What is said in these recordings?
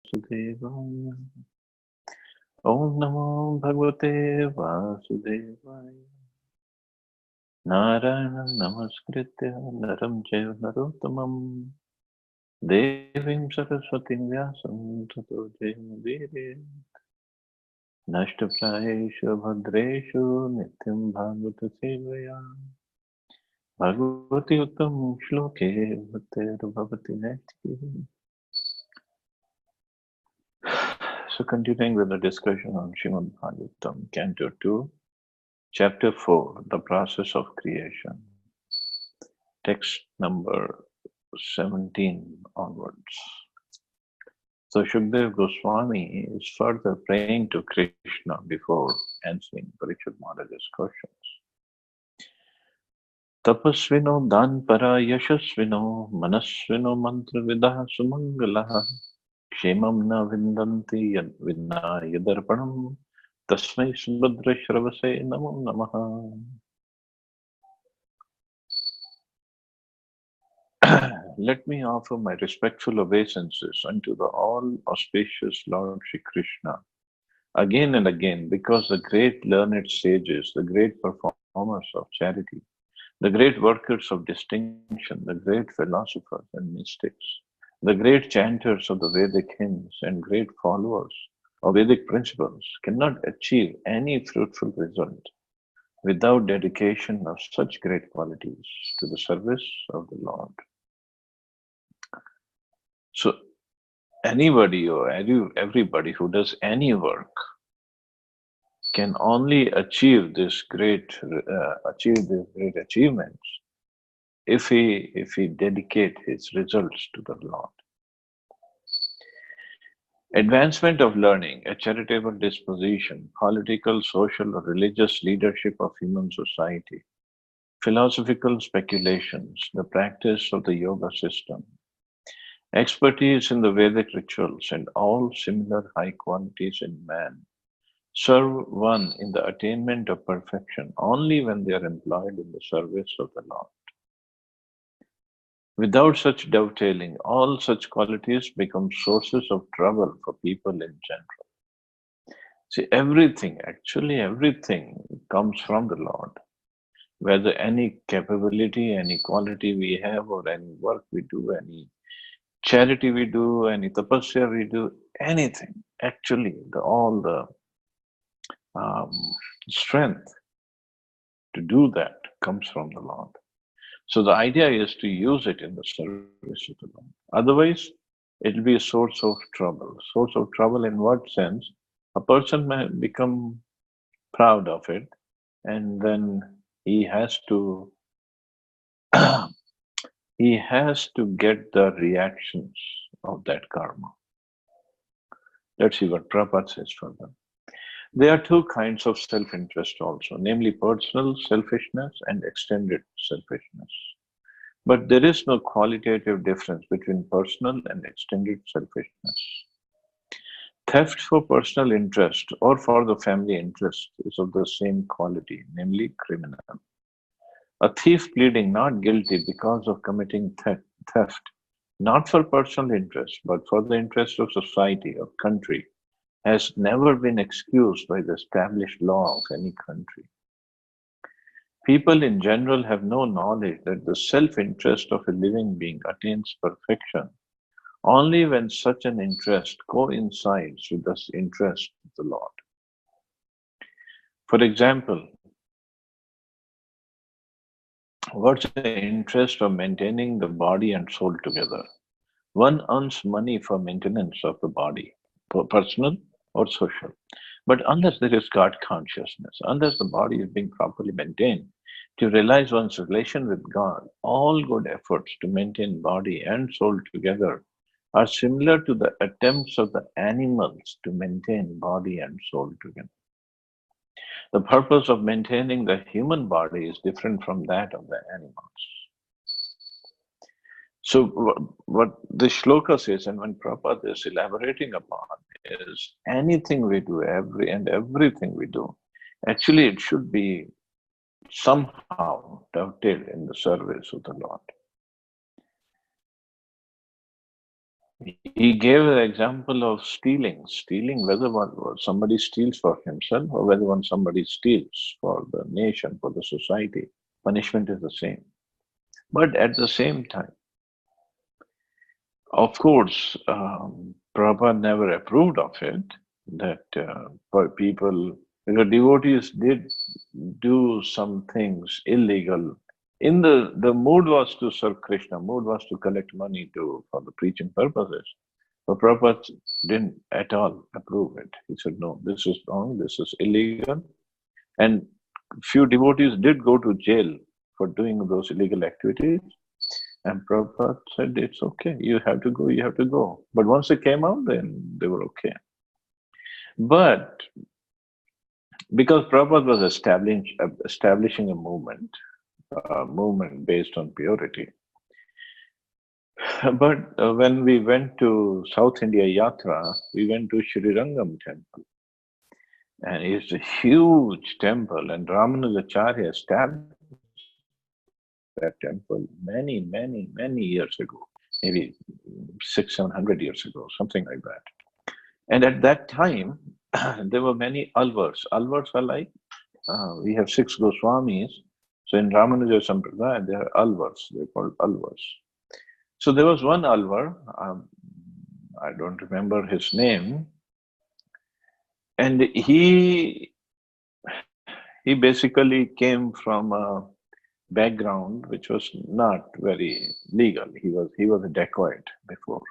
Vasudevaya. Om Namo Bhagavate Vasudevaya. Narayana Namaskritya Naram Jaiva Narottamam Devim Saraswatim Vyasam Tato Jayamudire Nashtaprayeshu Bhadreshu Nityam Bhagavata Sevaya Bhagavati Uttam Shloke Bhattir Bhavati Naiti. So continuing with the discussion on Srimad Bhagavatam, Canto 2, Chapter 4, The Process of Creation. Text number 17 onwards. So Sukadeva Goswami is further praying to Krishna before answering Parikshit Maharaj's questions. Tapasvino Danpara Yashasvino Manasvino Mantra Vidah Sumangalaha Kshemam na Vindanti Vinna Yadarpanam Tasmai Subhadra Shravase Namo Namaha. Let me offer my respectful obeisances unto the all-auspicious Lord Shri Krishna, again and again, because the great learned sages, the great performers of charity, the great workers of distinction, the great philosophers and mystics, the great chanters of the Vedic hymns and great followers of Vedic principles cannot achieve any fruitful result without dedication of such great qualities to the service of the Lord. So anybody or everybody who does any work can only achieve these great achievements if he dedicate his results to the Lord. Advancement of learning, a charitable disposition, political, social, or religious leadership of human society, philosophical speculations, the practice of the yoga system, expertise in the Vedic rituals, and all similar high qualities in man serve one in the attainment of perfection only when they are employed in the service of the Lord. Without such dovetailing, all such qualities become sources of trouble for people in general. See, actually everything comes from the Lord. Whether any capability, any quality we have, or any work we do, any charity we do, any tapasya we do, anything, actually, all the um, strength to do that comes from the Lord. So the idea is to use it in the service of the Lord. Otherwise, it will be a source of trouble. Source of trouble in what sense? A person may become proud of it, and then he has to he has to get the reactions of that karma. Let's see what Prabhupada says for them. There are two kinds of self-interest also, namely personal selfishness and extended selfishness. But there is no qualitative difference between personal and extended selfishness. Theft for personal interest or for the family interest is of the same quality, namely criminal. A thief pleading not guilty because of committing theft, not for personal interest, but for the interest of society or country, has never been excused by the established law of any country. People in general have no knowledge that the self-interest of a living being attains perfection only when such an interest coincides with the interest of the Lord. For example, what's the interest of maintaining the body and soul together? One earns money for maintenance of the body, personal or social. But unless there is God consciousness, unless the body is being properly maintained, to realize one's relation with God, all good efforts to maintain body and soul together are similar to the attempts of the animals to maintain body and soul together. The purpose of maintaining the human body is different from that of the animals. So what the shloka says, and when Prabhupada is elaborating upon, is anything we do, everything we do, actually it should be somehow dovetailed in the service of the Lord. He gave an example of stealing. Stealing, whether somebody steals for himself or whether somebody steals for the nation, for the society, punishment is the same. But at the same time, of course, Prabhupada never approved of it, that for people, because devotees did do some things illegal. In the mood was to serve Krishna, mood was to collect money for the preaching purposes. But Prabhupada didn't at all approve it. He said, no, this is wrong, this is illegal. And few devotees did go to jail for doing those illegal activities. And Prabhupada said, it's okay, you have to go, you have to go. But once they came out, then they were okay. But because Prabhupada was establishing a movement based on purity. But when we went to South India Yatra, we went to Sri Rangam temple. And it's a huge temple, and Ramanujacharya established that temple many years ago, maybe 600-700 years ago, something like that. And at that time, there were many alvars. Alvars are like, we have 6 Goswamis. So in Ramanuja Sampradaya, there are alvars. They're called alvars. So there was one alvar, I don't remember his name, and he basically came from a background which was not very legal. He was a dacoit before.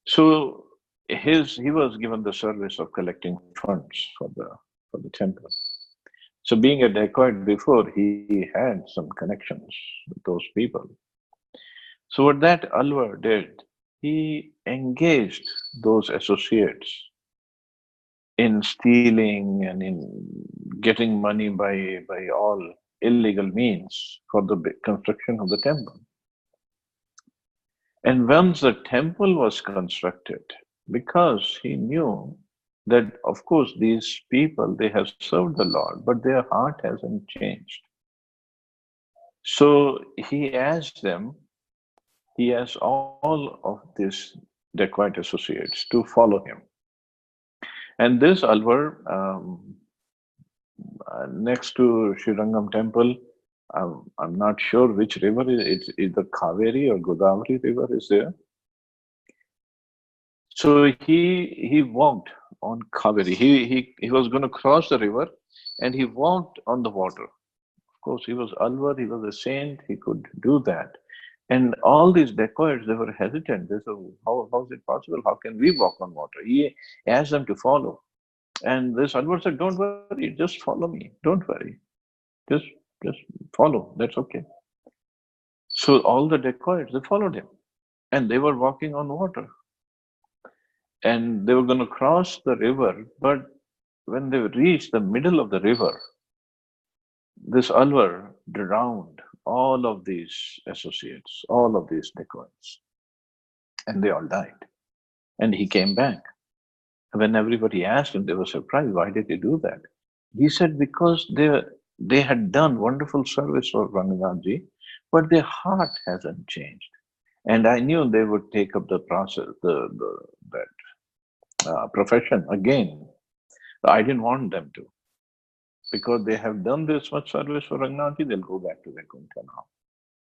So he was given the service of collecting funds for the temple. So being a dacoit before, he had some connections with those people. So what that alvar did, he engaged those associates in stealing and in getting money by all illegal means for the construction of the temple. And once the temple was constructed, because he knew that, of course, these people, they have served the Lord, but their heart hasn't changed. So he asked all of these dacoit associates to follow him. And this alvar, next to Sri Rangam temple, I'm not sure which river, it's either Kaveri or Godavari river is there. So he walked on Kaveri. He was going to cross the river, and he walked on the water. Of course, he was alvar, he was a saint, he could do that. And all these dacoits, they were hesitant. They said, how is it possible? How can we walk on water? He asked them to follow. And this alvar said, don't worry, just follow me. Don't worry. Just follow. That's okay. So all the dacoits, they followed him. And they were walking on water. And they were going to cross the river. But when they reached the middle of the river, this alvar drowned all of these associates, all of these dacoits. And they all died. And he came back. When everybody asked him, they were surprised. Why did he do that? He said, because they had done wonderful service for Ranganathji, but their heart hasn't changed. And I knew they would take up the process, that profession again. I didn't want them to. Because they have done this much service for Ranganathji, they'll go back to Vaikuntha now.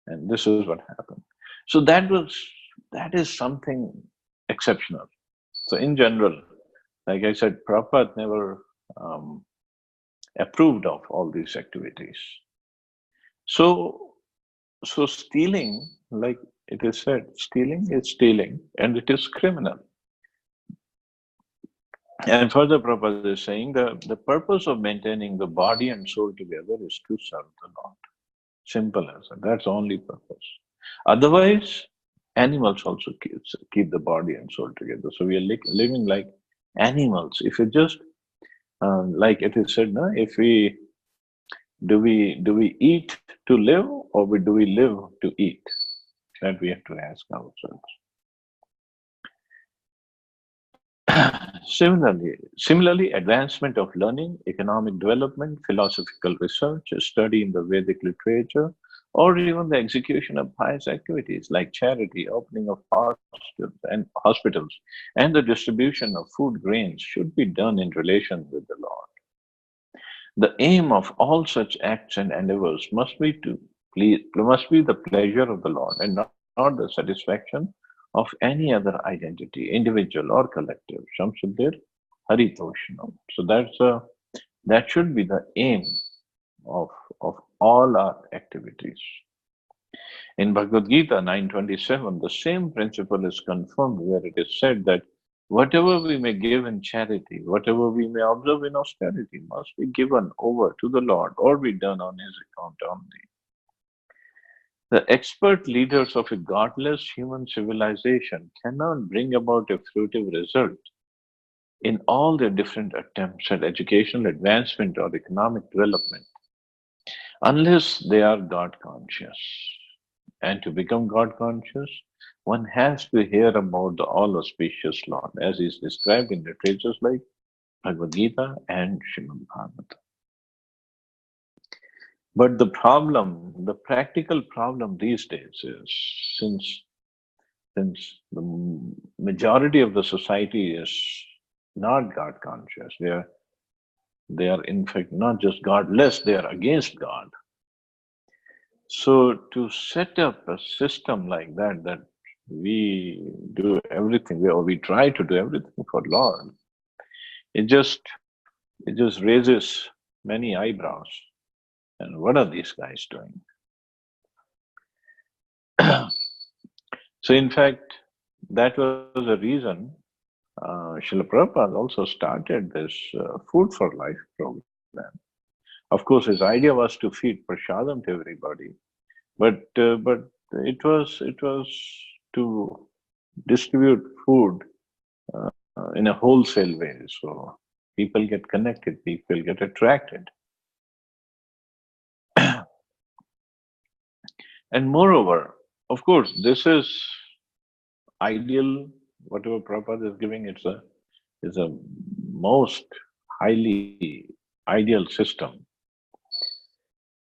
And this is what happened. So that is something exceptional. So in general, like I said, Prabhupada never approved of all these activities. So stealing, like it is said, stealing is stealing, and it is criminal. And further, Prabhupada is saying the purpose of maintaining the body and soul together is to serve the Lord. Simple as that. That's the only purpose. Otherwise, animals also keep the body and soul together. So we are living like animals. If you just, like it is said, no, if we do we eat to live, or do we live to eat? That we have to ask ourselves. Similarly, advancement of learning, economic development, philosophical research, study in the Vedic literature, or even the execution of pious activities like charity, opening of hospitals, and the distribution of food grains should be done in relation with the Lord. The aim of all such acts and endeavors must be the pleasure of the Lord and not the satisfaction of any other identity, individual or collective. Shamsuddin Haritoshanam. So that should be the aim of, of all our activities. In Bhagavad Gita 9:27, the same principle is confirmed where it is said that whatever we may give in charity, whatever we may observe in austerity, must be given over to the Lord or be done on His account only. The expert leaders of a godless human civilization cannot bring about a fruitive result in all their different attempts at educational advancement or economic development unless they are God conscious. And to become God conscious, one has to hear about the all auspicious Lord, as is described in literatures like Bhagavad Gita and Srimad Bhagavatam. But the practical problem these days is since the majority of the society is not God conscious, they are in fact not just godless, they are against God. So to set up a system like that we do everything, or we try to do everything for Lord, it just raises many eyebrows. And what are these guys doing? So in fact, that was the reason Srila Prabhupada also started this Food for Life program. Of course, his idea was to feed prasadam to everybody, but it was to distribute food in a wholesale way, so people get connected, people get attracted. And moreover, of course, this is ideal. Whatever Prabhupada is giving, is a most highly ideal system.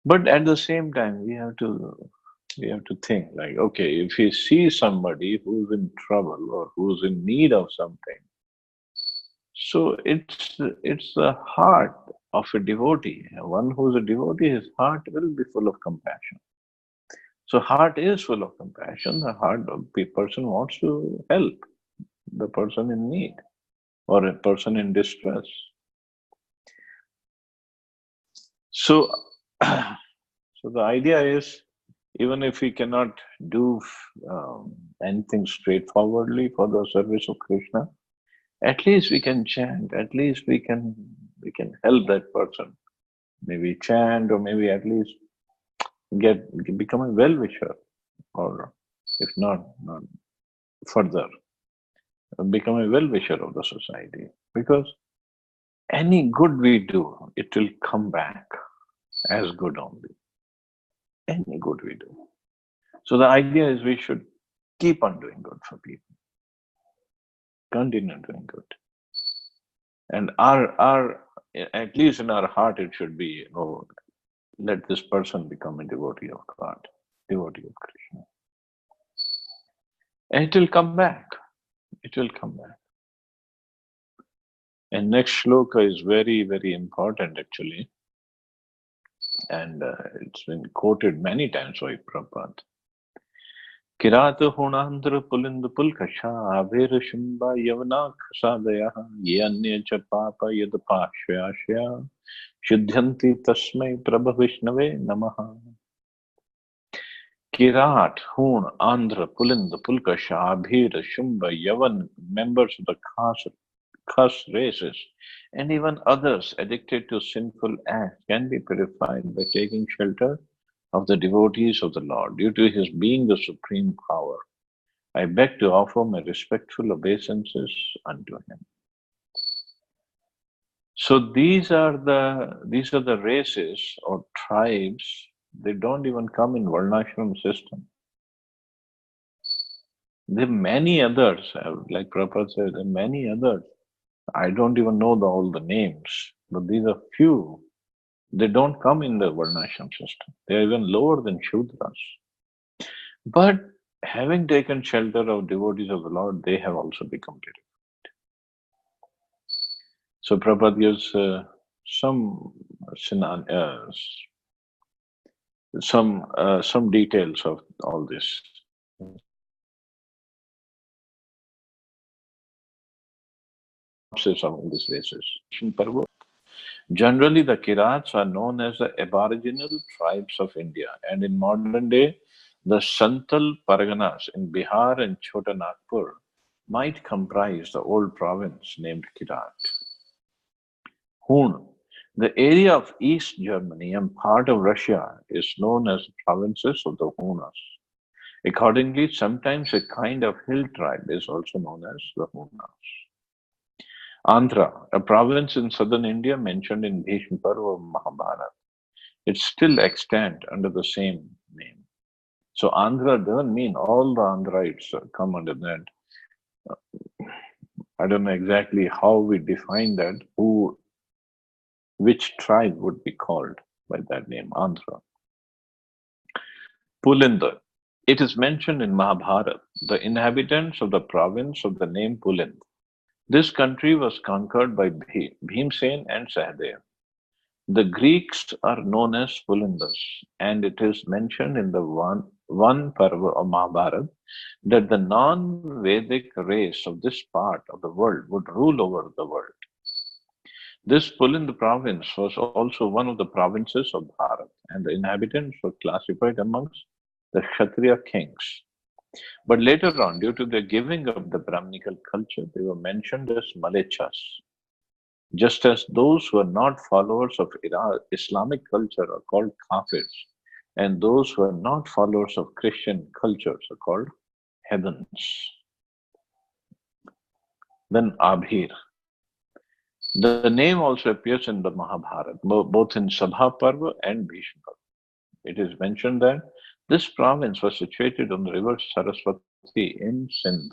But at the same time, we have to think like, okay, if we see somebody who's in trouble or who's in need of something, so it's the heart of a devotee. One who's a devotee, his heart will be full of compassion. So heart is full of compassion. The heart of the person wants to help the person in need or a person in distress. So, so the idea is, even if we cannot do anything straightforwardly for the service of Krishna, at least we can chant. At least we can help that person. Maybe chant, or maybe at least become a well-wisher, or if not further, become a well-wisher of the society. Because any good we do, it will come back as good only. Any good we do. So the idea is we should keep on doing good for people. Continue doing good. And our at least in our heart it should be, oh, let this person become a devotee of God, devotee of Krishna. And it will come back. It will come back. And next shloka is very, very important actually. And it's been quoted many times by Prabhupada. Kirata hunandra pulinda pulkasha avera shimba yavana khasadaya ye anya cha papa yadapashvashya shuddhanti tasmai prabha vishnave namaha. Kirat, Hun, Andhra, Pulinda, Pulkasha, Abhira, Shumba, Yavan, members of the Khas races, and even others addicted to sinful acts can be purified by taking shelter of the devotees of the Lord due to His being the supreme power. I beg to offer my respectful obeisances unto Him. So these are the races or tribes. They don't even come in Varnashram system. There are many others, like Prabhupada said, there are many others. I don't even know all the names, but these are few They don't come in the Varnashram system. They are even lower than Shudras. But having taken shelter of devotees of the Lord, they have also become purified. So Prabhupada gives some some details of all this. Some of these races. Generally, the Kirats are known as the aboriginal tribes of India, and in modern day, the Santal Parganas in Bihar and Chota Nagpur might comprise the old province named Kirat. Hun, the area of East Germany and part of Russia, is known as the provinces of the Hunas. Accordingly, sometimes a kind of hill tribe is also known as the Hunas. Andhra, a province in southern India mentioned in Bhishma Parva of Mahabharata. It's still extant under the same name. So Andhra doesn't mean all the Andhrites come under that. I don't know exactly how we define that, which tribe would be called by that name, Andhra. Pulinda. It is mentioned in Mahabharata, the inhabitants of the province of the name Pulind. This country was conquered by Bhimsen and Sahadev. The Greeks are known as Pulindas, and it is mentioned in the one Parva of Mahabharata that the non-Vedic race of this part of the world would rule over the world. This Pulinda province was also one of the provinces of Bharat, and the inhabitants were classified amongst the Kshatriya kings. But later on, due to their giving up the Brahminical culture, they were mentioned as Malechas. Just as those who are not followers of Islamic culture are called Kafirs, and those who are not followers of Christian cultures are called heathens. Then Abhir. The name also appears in the Mahabharata, both in Sabha Parva and Bhishma Parva. It is mentioned that this province was situated on the river Saraswati in Sindh.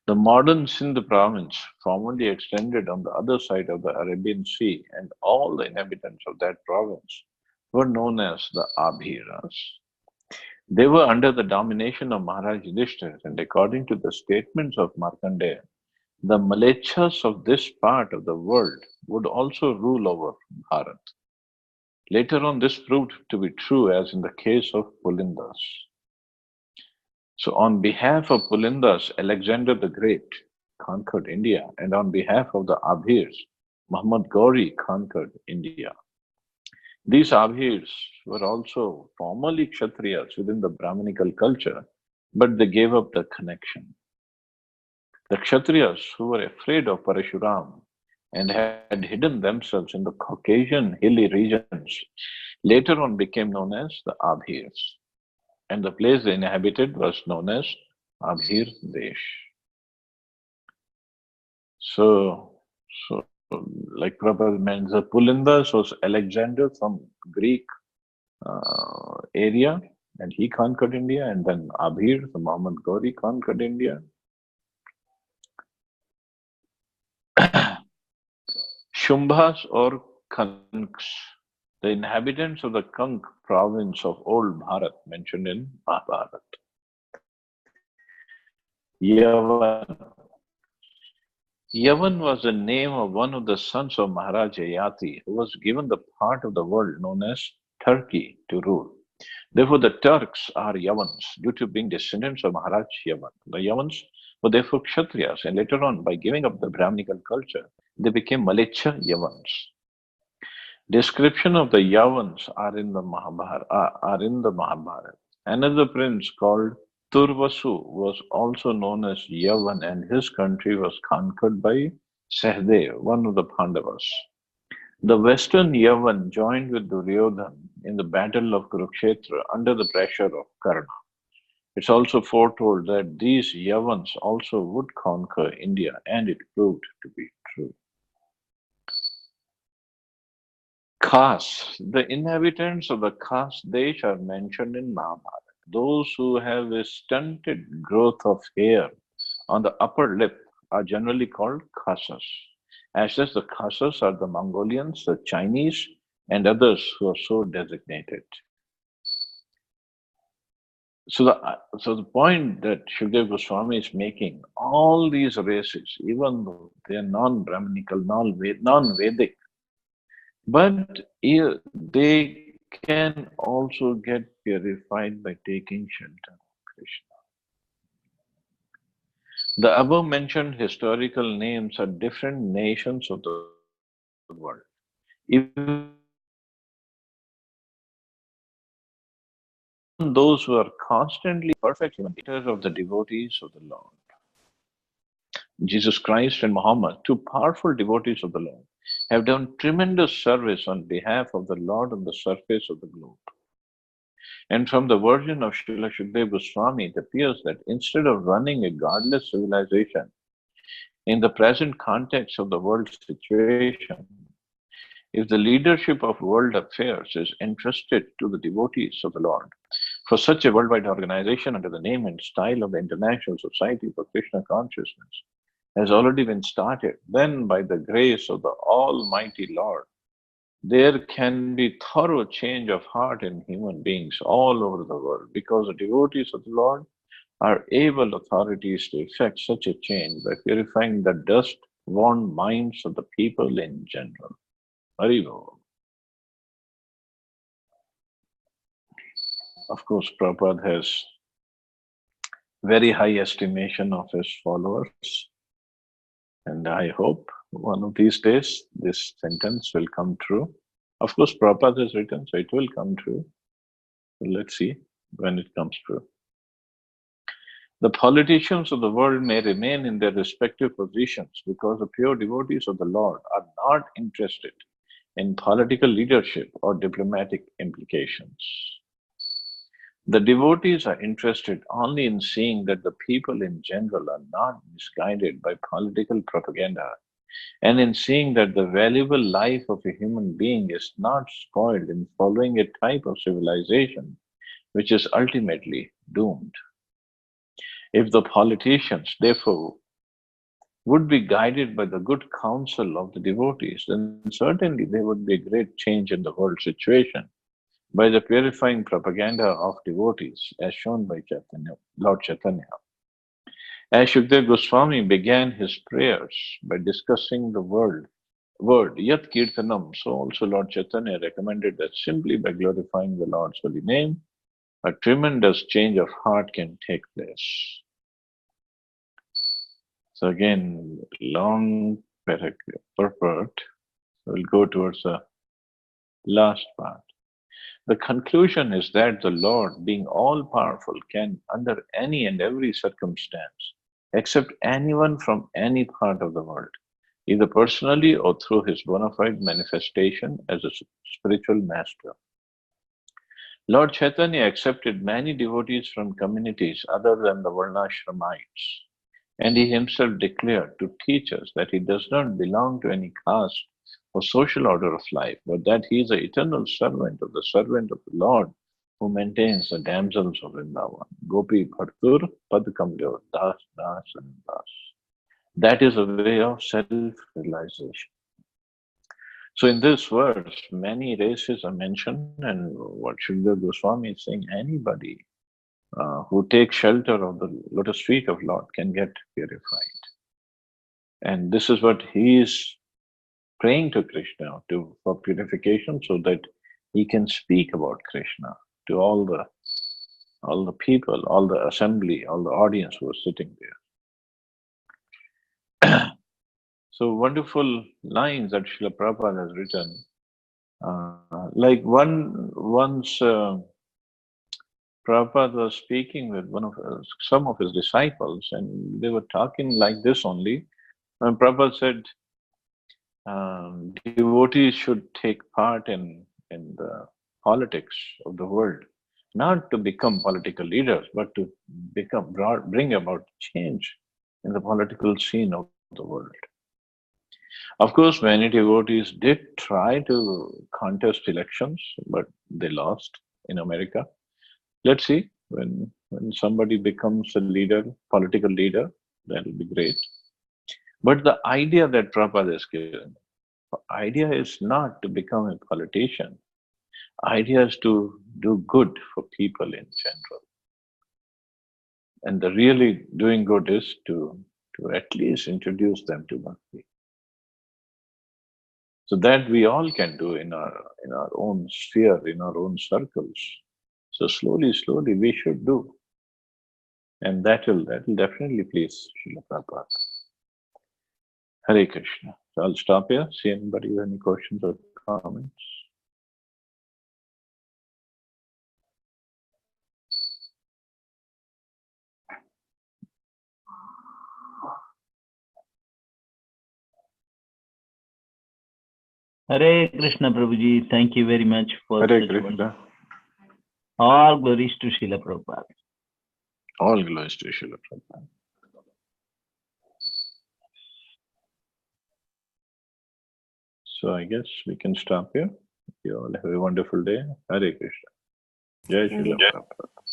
The modern Sindh province formerly extended on the other side of the Arabian Sea, and all the inhabitants of that province were known as the Abhiras. They were under the domination of Maharaj Yudhishthira, and according to the statements of Markandeya, the Malechas of this part of the world would also rule over Bharat. Later on, this proved to be true, as in the case of Pulindas. So, on behalf of Pulindas, Alexander the Great conquered India, and on behalf of the Abhirs, Muhammad Ghori conquered India. These Abhirs were also formerly Kshatriyas within the Brahminical culture, but they gave up the connection. The Kshatriyas, who were afraid of Parashuram and had hidden themselves in the Caucasian hilly regions, later on became known as the Abhirs, and the place they inhabited was known as Abhir Desh. So, like Prabhupada meant, the Pulindas was Alexander from Greek area, and he conquered India, and then Abhir, the Muhammad Ghori, conquered India. Shumbhas or Kanks, the inhabitants of the Kank province of Old Bharat, mentioned in Mahabharata. Yavan. Yavan was the name of one of the sons of Maharaj Yayati, who was given the part of the world known as Turkey to rule. Therefore, the Turks are Yavans due to being descendants of Maharaj Yavan. The Yavans were therefore Kshatriyas, and later on, by giving up the Brahminical culture, they became Malecha Yavans. Description of the Yavans are in the Mahabharata. Another prince called Turvasu was also known as Yavan, and his country was conquered by Sahadev, one of the Pandavas. The western Yavan joined with Duryodhan in the battle of Kurukshetra under the pressure of Karna. It's also foretold that these Yavans also would conquer India, and it proved to be true. Caste. The inhabitants of the caste Desh are mentioned in Mahabharata. Those who have a stunted growth of hair on the upper lip are generally called Khasas. As such, the Khasas are the Mongolians, the Chinese, and others who are so designated. So the point that Sukadeva Goswami is making, all these races, even though they are non-Brahminical, non-Vedic, but they can also get purified by taking shelter of Krishna. The above mentioned historical names are different nations of the world. Even those who are constantly perfect human beings of the devotees of the Lord. Jesus Christ and Muhammad, two powerful devotees of the Lord, have done tremendous service on behalf of the Lord on the surface of the globe. And from the version of Srila Sukadeva Goswami, it appears that instead of running a godless civilization in the present context of the world situation, if the leadership of world affairs is entrusted to the devotees of the Lord, for such a worldwide organization under the name and style of the International Society for Krishna Consciousness has already been started, then by the grace of the Almighty Lord, there can be thorough change of heart in human beings all over the world because the devotees of the Lord are able authorities to effect such a change by purifying the dust-worn minds of the people in general. Haribo. Of course, Prabhupada has very high estimation of his followers, and I hope one of these days this sentence will come true. Of course, Prabhupada has written, so it will come true. So let's see when it comes true. The politicians of the world may remain in their respective positions because the pure devotees of the Lord are not interested in political leadership or diplomatic implications. The devotees are interested only in seeing that the people in general are not misguided by political propaganda and in seeing that the valuable life of a human being is not spoiled in following a type of civilization which is ultimately doomed. If the politicians, therefore, would be guided by the good counsel of the devotees, then certainly there would be a great change in the world situation by the purifying propaganda of devotees, as shown by Lord Chaitanya. As Sukadeva Goswami began his prayers by discussing the word Yat Kirtanam, so also Lord Chaitanya recommended that simply by glorifying the Lord's holy name, a tremendous change of heart can take place. So again, long purport. We'll go towards the last part. The conclusion is that the Lord, being all powerful, can, under any and every circumstance, accept anyone from any part of the world, either personally or through his bona fide manifestation as a spiritual master. Lord Chaitanya accepted many devotees from communities other than the Varnashramites, and he himself declared to teach us that he does not belong to any caste or social order of life, but that he is the eternal servant of the Lord who maintains the damsels of Vrindavan. Gopi Bhartur Pad Kamlyor Das Das and Das. That is a way of self-realization. So in this verse, many races are mentioned, and what Sukadeva Goswami is saying, anybody who takes shelter of the lotus feet of Lord can get purified. And this is what he is praying to Krishna for purification so that he can speak about Krishna to all the people, all the assembly, all the audience who are sitting there. So wonderful lines that Srila Prabhupada has written. Like once Prabhupada was speaking with some of his disciples, and they were talking like this only. And Prabhupada said, devotees should take part in the politics of the world, not to become political leaders, but to bring about change in the political scene of the world. Of course, many devotees did try to contest elections, but they lost in America. Let's see, when somebody becomes a leader, political leader, that will be great. But the idea that Prabhupada has given, idea is not to become a politician. Idea is to do good for people in general. And the really doing good is to at least introduce them to Bhakti. So that we all can do in our own sphere, in our own circles. So slowly, slowly we should do. And that will definitely please Srila Prabhupada. Hare Krishna. So I'll stop here. See anybody with any questions or comments? Hare Krishna Prabhuji, thank you very much for Hare such Krishna. wonderful. All glories to Srila Prabhupada. All glories to Srila Prabhupada. So I guess we can stop here. You all have a wonderful day. Hare Krishna. Jai Srila Prabhupada.